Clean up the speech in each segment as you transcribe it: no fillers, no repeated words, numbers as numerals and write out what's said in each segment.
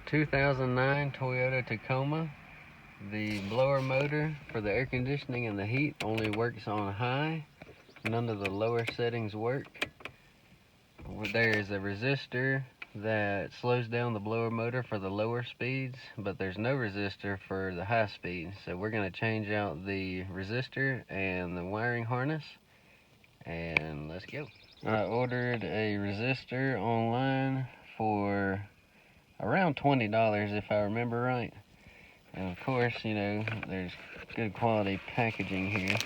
2009 Toyota Tacoma. The blower motor for the air conditioning and the heat only works on high. None of the lower settings work. There is a resistor that slows down the blower motor for the lower speeds, but there's no resistor for the high speed. So we're going to change out the resistor and the wiring harness, and let's go. I ordered a resistor online for around $20 if I remember right. And of course, you know, there's good quality packaging here.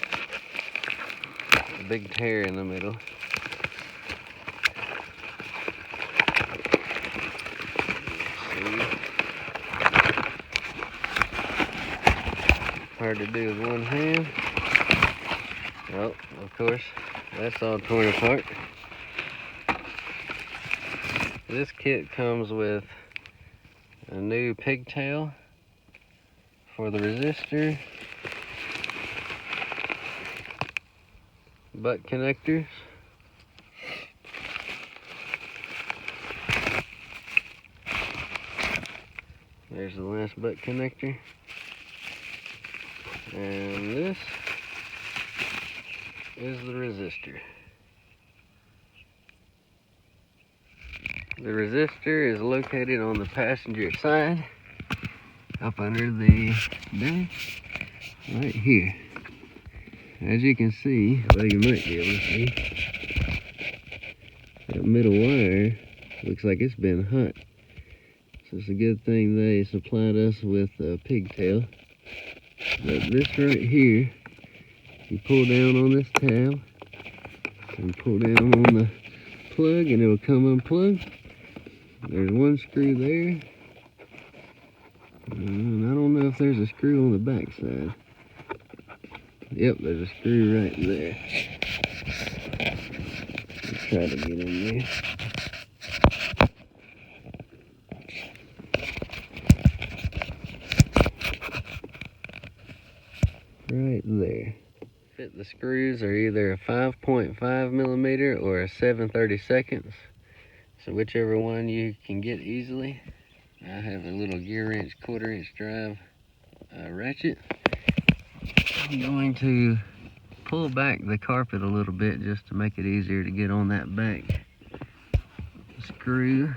A big tear in the middle. Hard to do with one hand. Oh, of course, that's all torn apart. This kit comes with a new pigtail for the resistor, butt connectors, there's the last butt connector, and this is the resistor. The resistor is located on the passenger side, up under the dash, right here. As you can see, well, you might be able to see, that middle wire looks like it's been hot. So it's a good thing they supplied us with a pigtail. But this right here, you pull down on this tab and pull down on the plug and it will come unplugged. There's one screw there. And I don't know if there's a screw on the back side. Yep, there's a screw right there. Let's try to get in there. Right there. Fit the screws are either a 5.5 millimeter or a 7/32. So whichever one you can get easily. I have a little gear wrench 1/4 inch drive ratchet. I'm going to pull back the carpet a little bit just to make it easier to get on that back screw.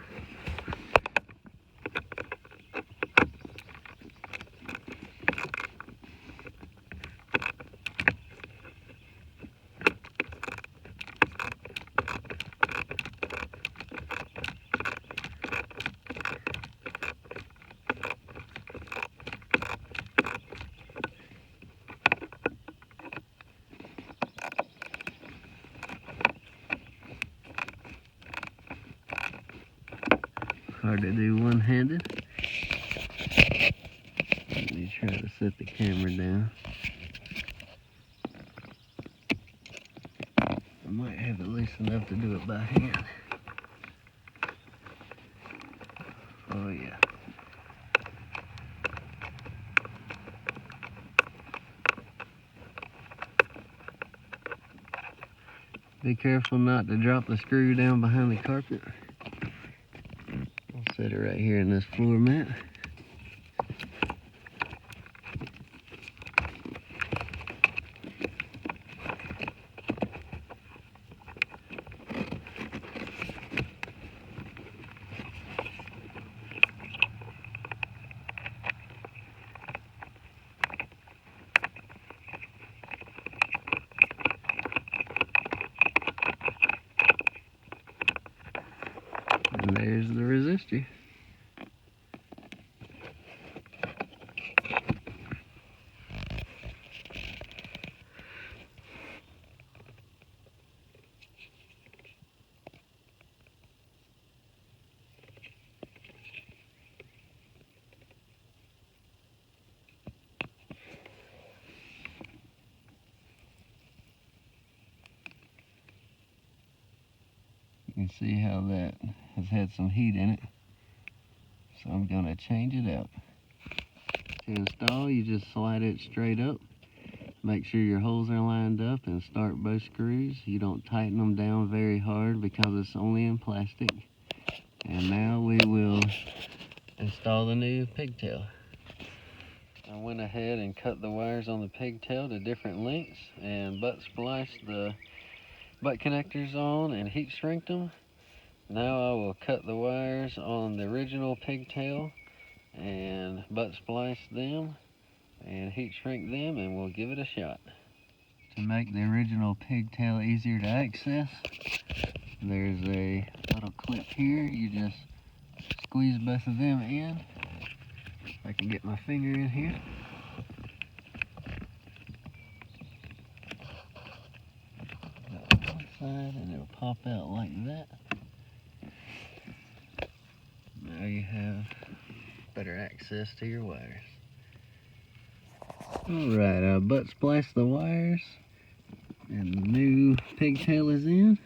Hard to do one-handed. Let me try to set the camera down. I might have it loose enough to do it by hand. Oh yeah. Be careful not to drop the screw down behind the carpet. I'll set it right here in this floor mat. And there's the resistor. You can see how that has had some heat in it. So I'm going to change it out. To install, you just slide it straight up. Make sure your holes are lined up and start both screws. You don't tighten them down very hard because it's only in plastic. And now we will install the new pigtail. I went ahead and cut the wires on the pigtail to different lengths and butt spliced the butt connectors on and heat shrinked them. Now I will cut the wires on the original pigtail and butt splice them and heat shrink them, and we'll give it a shot. To make the original pigtail easier to access, there's a little clip here. You just squeeze both of them in. If I can get my finger in here. One side, and it'll pop out like that. Now you have better access to your wires. Alright, I butt spliced the wires, and the new pigtail is in.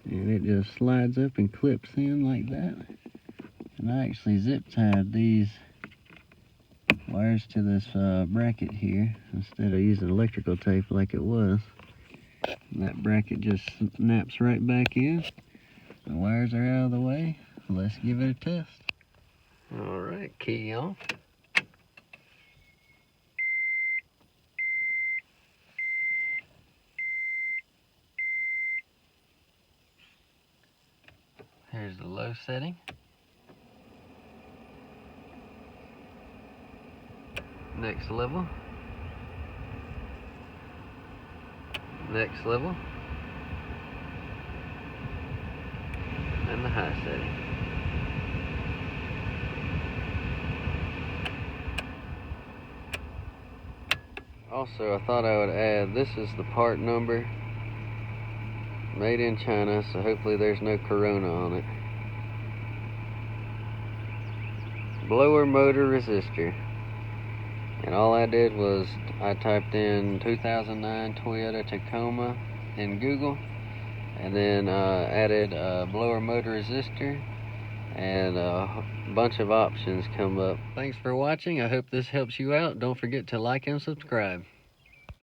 And it just slides up and clips in like that. And I actually zip tied these wires to this bracket here instead of using electrical tape like it was. And that bracket just snaps right back in. The wires are out of the way. Let's give it a test. Alright, key on. Here's the low setting. Next level. Next level. And the high setting. Also, I thought I would add, this is the part number. Made in China, so hopefully there's no corona on it. Blower motor resistor. And all I did was I typed in 2009 Toyota Tacoma in Google, and then added blower motor resistor, and a bunch of options come up. Thanks for watching. I hope this helps you out. Don't forget to like and subscribe.